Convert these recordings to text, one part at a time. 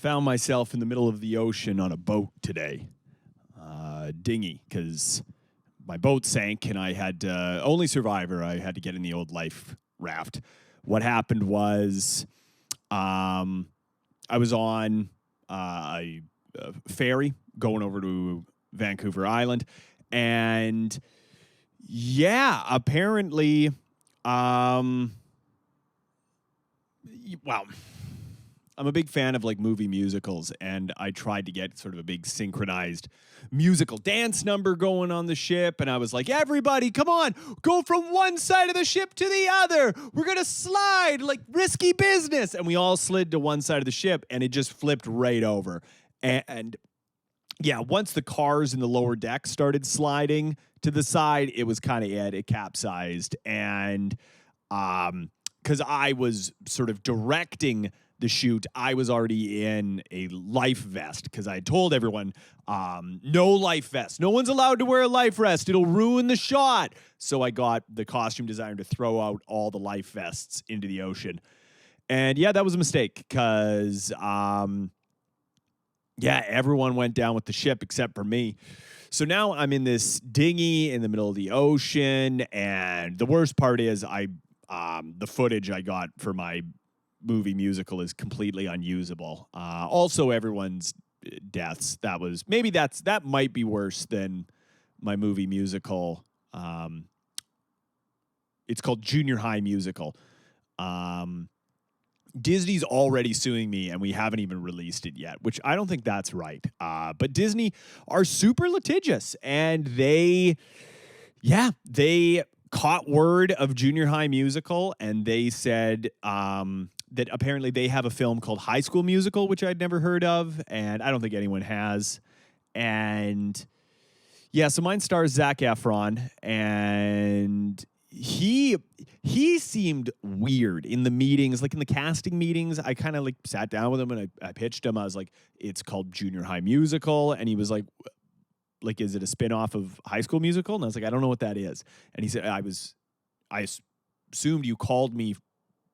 Found myself in the middle of the ocean on a boat today, dinghy, because my boat sank and I had only survivor. I had to get in the old life raft. What happened was, I was on a ferry going over to Vancouver Island, and yeah, apparently, well, I'm a big fan of like movie musicals, and I tried to get sort of a big synchronized musical dance number going on the ship. And I was like, everybody, come on, go from one side of the ship to the other. We're going to slide like risky business. And we all slid to one side of the ship, and it just flipped right over. And yeah, once the cars in the lower deck started sliding to the side, it was kind of it capsized. And because I was sort of directing the shoot, I was already in a life vest because I told everyone, no life vest. No one's allowed to wear a life vest. It'll ruin the shot. So I got the costume designer to throw out all the life vests into the ocean. And yeah, that was a mistake because, yeah, everyone went down with the ship except for me. So now I'm in this dinghy in the middle of the ocean. And the worst part is the footage I got for my movie musical is completely unusable. Also, everyone's deaths. That might be worse than my movie musical. It's called Junior High Musical. Disney's already suing me, and we haven't even released it yet, which I don't think that's right. But Disney are super litigious, and they caught word of Junior High Musical, and they said that apparently they have a film called High School Musical, which I'd never heard of, and I don't think anyone has. And yeah, so mine stars Zac Efron, and he seemed weird in the meetings, like in the casting meetings. I kind of like sat down with him and I pitched him. I was like, it's called Junior High Musical, and he was like, is it a spinoff of High School Musical? And I was like, I don't know what that is. And he said, I assumed you called me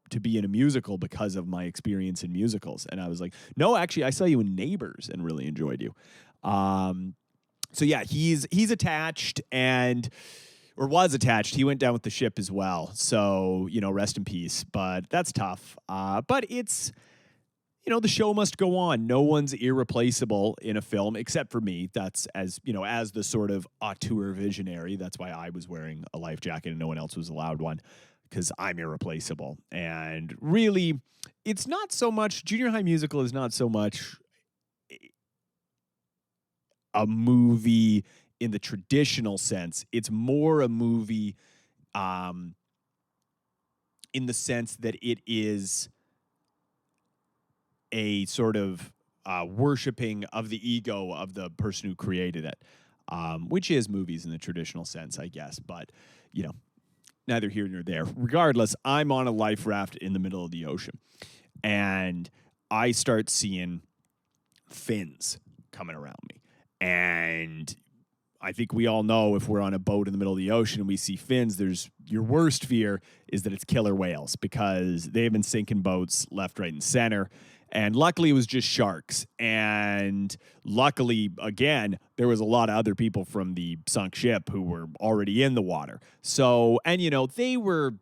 to be in a musical because of my experience in musicals. And I was like, no, actually, I saw you in Neighbors and really enjoyed you. So yeah, he's attached or was attached. He went down with the ship as well. So, rest in peace. But that's tough. But it's, the show must go on. No one's irreplaceable in a film except for me. That's as the sort of auteur visionary. That's why I was wearing a life jacket and no one else was allowed one, because I'm irreplaceable. And really, it's not so much, Junior High Musical is not so much a movie in the traditional sense. It's more a movie in the sense that it is a sort of worshiping of the ego of the person who created it, which is movies in the traditional sense, I guess. But, neither here nor there. Regardless, I'm on a life raft in the middle of the ocean, and I start seeing fins coming around me. And I think we all know if we're on a boat in the middle of the ocean and we see fins, your worst fear is that it's killer whales, because they've been sinking boats left, right, and center. And luckily, it was just sharks. And luckily, again, there was a lot of other people from the sunk ship who were already in the water. So, and they were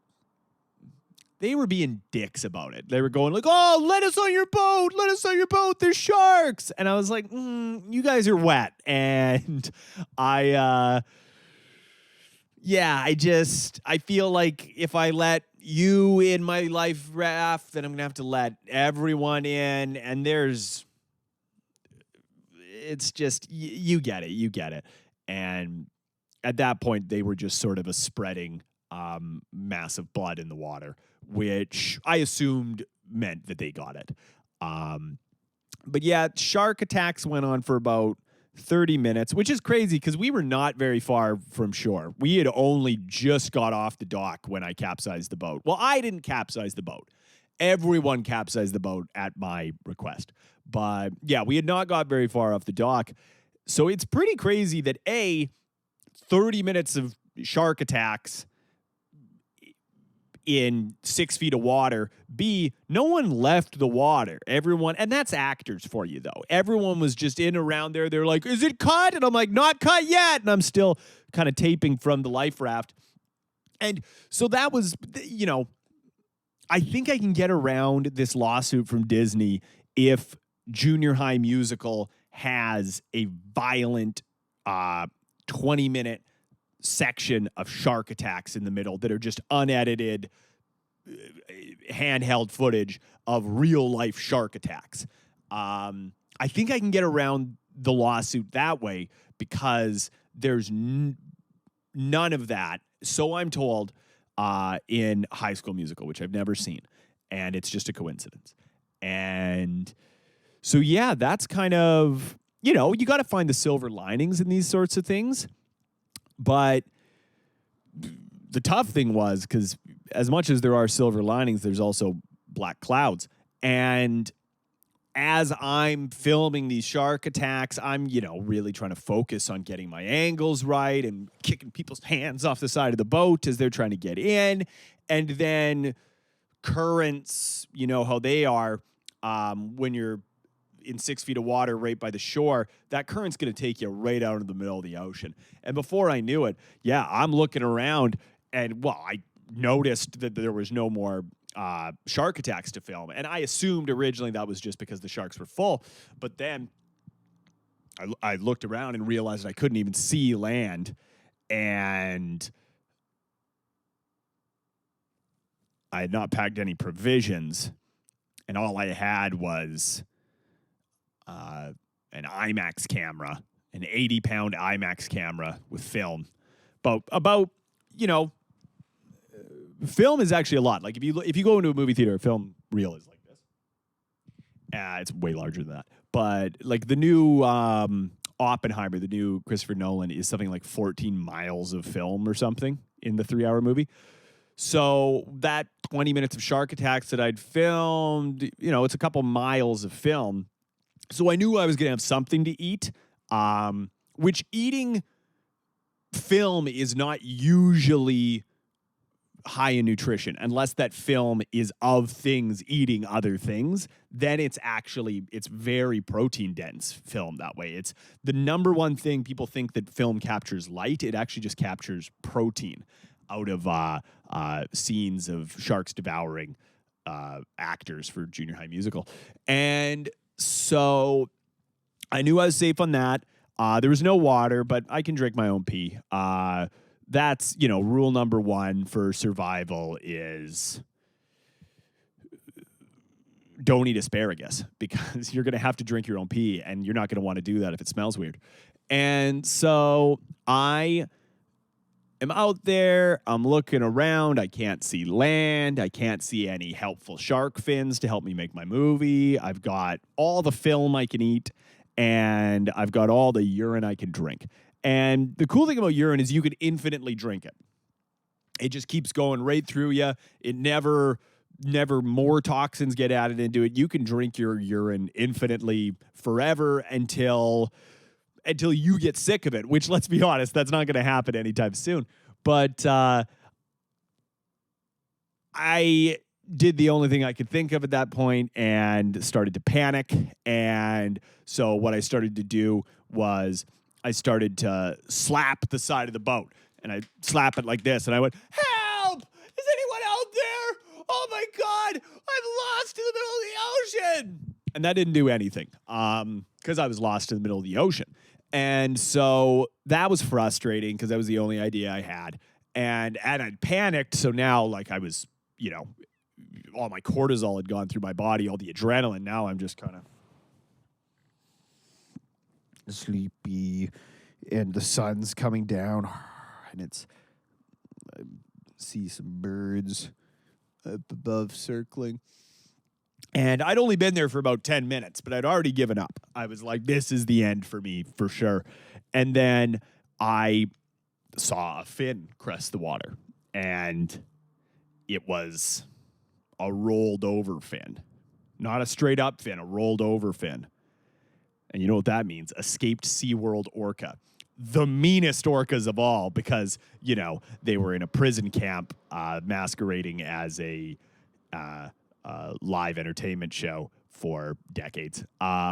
being dicks about it. They were going like, "Oh, let us on your boat! Let us on your boat! There's sharks!" And I was like, "You guys are wet." And I feel like if I let you in my life raft, then I'm gonna have to let everyone in. And it's just, you get it. And at that point, they were just sort of a spreading mass of blood in the water, which I assumed meant that they got it. But yeah, shark attacks went on for about 30 minutes, which is crazy because we were not very far from shore. We had only just got off the dock when I capsized the boat. Well, I didn't capsize the boat. Everyone capsized the boat at my request. But yeah, we had not got very far off the dock. So it's pretty crazy that 30 minutes of shark attacks in 6 feet of water. B, no one left the water. Everyone, and that's actors for you, though. Everyone was just in around there. They're like, is it cut? And I'm like, not cut yet. And I'm still kind of taping from the life raft. And so that was, I think I can get around this lawsuit from Disney if Junior High Musical has a violent 20-minute section of shark attacks in the middle that are just unedited handheld footage of real life shark attacks. I think I can get around the lawsuit that way because there's none of that. So I'm told in High School Musical, which I've never seen, and it's just a coincidence. And so, yeah, that's kind of, you got to find the silver linings in these sorts of things. But the tough thing was, because as much as there are silver linings, there's also black clouds. And as I'm filming these shark attacks, I'm, really trying to focus on getting my angles right and kicking people's hands off the side of the boat as they're trying to get in. And then currents, how they are when you're in 6 feet of water right by the shore, that current's going to take you right out into the middle of the ocean. And before I knew it, I'm looking around and, I noticed that there was no more shark attacks to film. And I assumed originally that was just because the sharks were full. But then I looked around and realized I couldn't even see land. And I had not packed any provisions. And all I had was an IMAX camera, an 80-pound IMAX camera with film. About film is actually a lot. Like if you go into a movie theater, a film reel is like this. It's way larger than that. But like the new Oppenheimer, the new Christopher Nolan, is something like 14 miles of film or something in the 3-hour movie. So that 20 minutes of shark attacks that I'd filmed, it's a couple miles of film. So I knew I was going to have something to eat, which eating film is not usually high in nutrition unless that film is of things eating other things. Then it's very protein dense film that way. It's the number one thing people think that film captures light. It actually just captures protein out of scenes of sharks devouring actors for Junior High Musical. And so I knew I was safe on that. There was no water, but I can drink my own pee. That's, rule number one for survival is don't eat asparagus because you're going to have to drink your own pee and you're not going to want to do that if it smells weird. And so I am out there. I'm looking around. I can't see land. I can't see any helpful shark fins to help me make my movie. I've got all the film I can eat, and I've got all the urine I can drink. And the cool thing about urine is you can infinitely drink it. It just keeps going right through you. It never more toxins get added into it. You can drink your urine infinitely forever until you get sick of it, which, let's be honest, that's not going to happen anytime soon. But I did the only thing I could think of at that point and started to panic. And so what I started to do was I started to slap the side of the boat. And I slap it like this. And I went, help! Is anyone out there? Oh, my God! I'm lost in the middle of the ocean! And that didn't do anything because I was lost in the middle of the ocean. And so that was frustrating because that was the only idea I had. And I'd panicked. So now, I was, all my cortisol had gone through my body, all the adrenaline. Now I'm just kind of sleepy and the sun's coming down and I see some birds up above circling. And I'd only been there for about 10 minutes, but I'd already given up. I was like, this is the end for me, for sure. And then I saw a fin crest the water, and it was a rolled over fin. Not a straight up fin, a rolled over fin. And you know what that means? Escaped SeaWorld orca. the meanest orcas of all because, you know, they were in a prison camp masquerading as a live entertainment show for decades,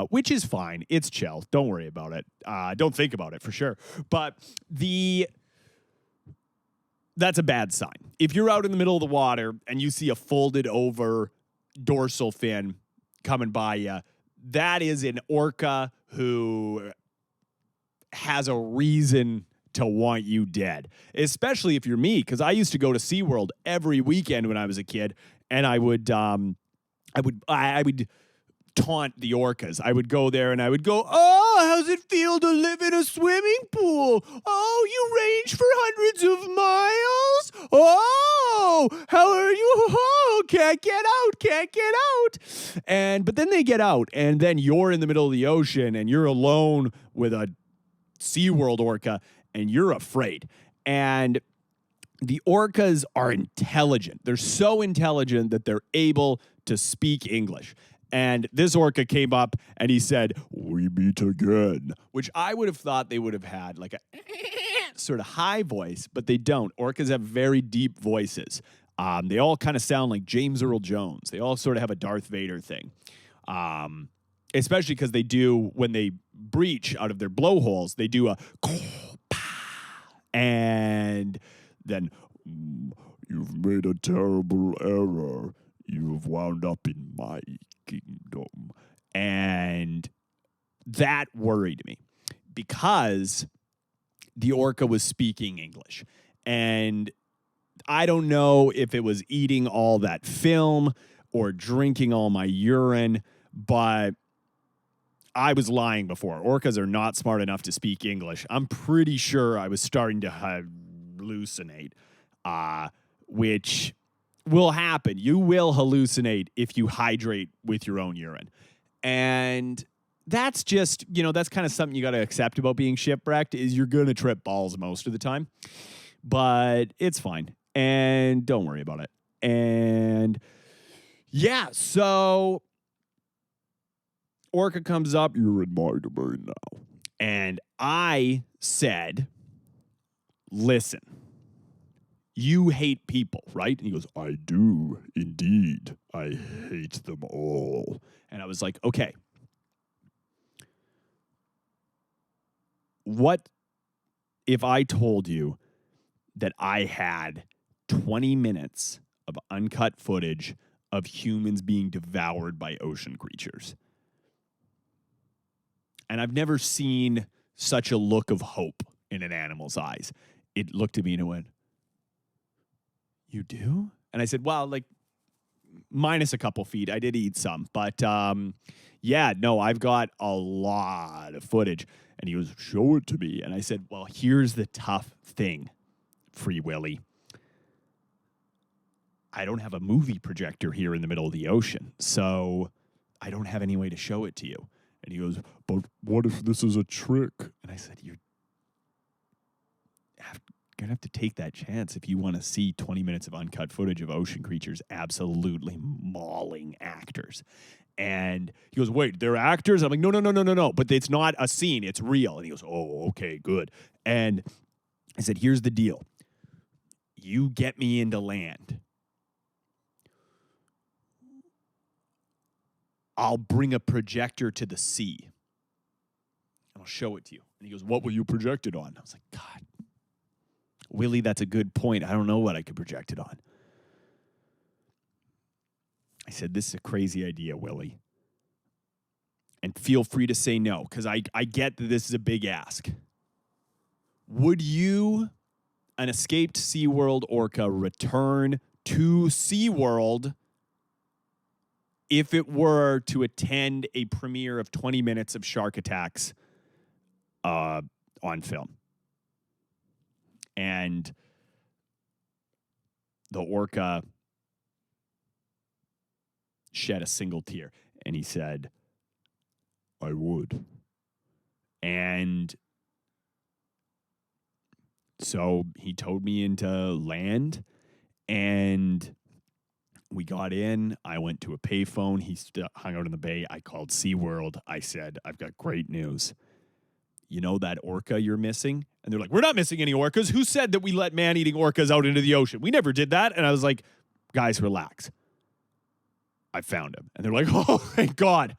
which is fine. It's chill. Don't worry about it. Don't think about it for sure. But that's a bad sign. If you're out in the middle of the water and you see a folded over dorsal fin coming by you, that is an orca who has a reason to want you dead, especially if you're me, because I used to go to SeaWorld every weekend when I was a kid, and I would taunt the orcas. I would go there and I would go, "Oh, how's it feel to live in a swimming pool? Oh, you range for hundreds of miles? Oh, how are you? Oh, can't get out. But then they get out, and then you're in the middle of the ocean, and you're alone with a SeaWorld orca, and you're afraid. And the orcas are intelligent. They're so intelligent that they're able to speak English. And this orca came up and he said, "We meet again," which I would have thought they would have had like a sort of high voice, but they don't. Orcas have very deep voices. They all kind of sound like James Earl Jones. They all sort of have a Darth Vader thing. Especially because they do, when they breach out of their blowholes, they do a and then "You've made a terrible error. You've wound up in my kingdom." And that worried me because the orca was speaking English. And I don't know if it was eating all that film or drinking all my urine, but I was lying before. Orcas are not smart enough to speak English. I'm pretty sure I was starting to hallucinate, which will happen. You will hallucinate if you hydrate with your own urine. And that's just, that's kind of something you got to accept about being shipwrecked is you're going to trip balls most of the time. But it's fine. And don't worry about it. And yeah, so orca comes up, "You're in my domain now." And I said, "Listen, you hate people, right?" And he goes, "I do indeed. I hate them all." And I was like, "Okay, what if I told you that I had 20 minutes of uncut footage of humans being devoured by ocean creatures?" And I've never seen such a look of hope in an animal's eyes. It looked at me and it went, "You do?" And I said, "Well, like, minus a couple feet. I did eat some. But, yeah, no, I've got a lot of footage." And he goes, "Show it to me." And I said, "Well, here's the tough thing, Free Willy. I don't have a movie projector here in the middle of the ocean, so I don't have any way to show it to you." And he goes, "But what if this is a trick?" And I said, "You're going to have to take that chance if you want to see 20 minutes of uncut footage of ocean creatures absolutely mauling actors." And he goes, "Wait, they're actors?" I'm like, no. But it's not a scene. It's real." And he goes, "Oh, okay, good." And I said, "Here's the deal. You get me into land. I'll bring a projector to the sea. And I'll show it to you." And he goes, "What will you project it on?" I was like, "God, Willie, that's a good point. I don't know what I could project it on." I said, "This is a crazy idea, Willie. And feel free to say no, because I get that this is a big ask. Would you, an escaped SeaWorld orca, return to SeaWorld if it were to attend a premiere of 20 minutes of shark attacks on film?" And the orca shed a single tear, and he said, "I would." And so he towed me into land, and we got in. I went to a payphone. He hung out in the bay. I called SeaWorld. I said, "I've got great news. you know that orca you're missing? And they're like, we're not missing any orcas. Who said that we let man-eating orcas out into the ocean? We never did that. And I was like, guys, relax. I found him. And they're like, oh, thank God.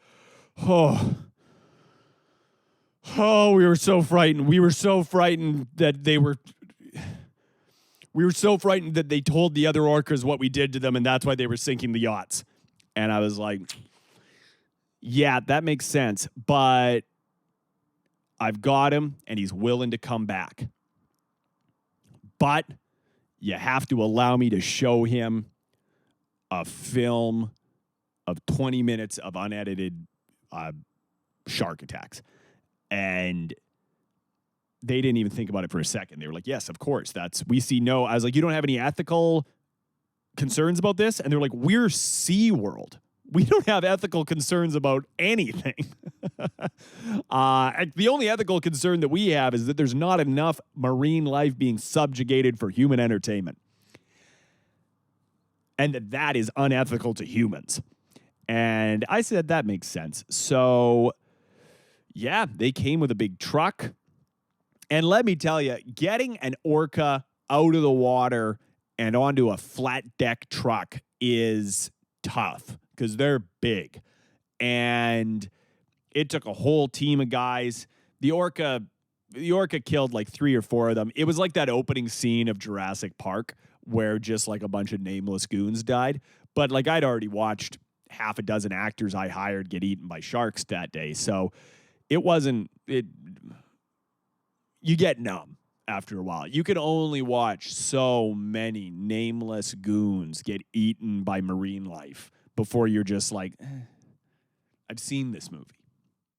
Oh, we were so frightened. We were so frightened that they told the other orcas what we did to them, and that's why they were sinking the yachts. And I was like, yeah, that makes sense. But I've got him, and he's willing to come back. But you have to allow me to show him a film of 20 minutes of unedited shark attacks. And they didn't even think about it for a second. They were like, yes, of course. We see no. I was like, you don't have any ethical concerns about this? And they're like, we're SeaWorld. We don't have ethical concerns about anything. The only ethical concern that we have is that there's not enough marine life being subjugated for human entertainment. And that is unethical to humans. And I said, that makes sense. So, yeah, they came with a big truck. And let me tell you, getting an orca out of the water and onto a flat deck truck is tough because they're big. And it took a whole team of guys. The orca killed like 3 or 4 of them. It was like that opening scene of Jurassic Park where just like a bunch of nameless goons died. But like I'd already watched half a dozen actors I hired get eaten by sharks that day. So you get numb after a while. You can only watch so many nameless goons get eaten by marine life before you're just like, I've seen this movie.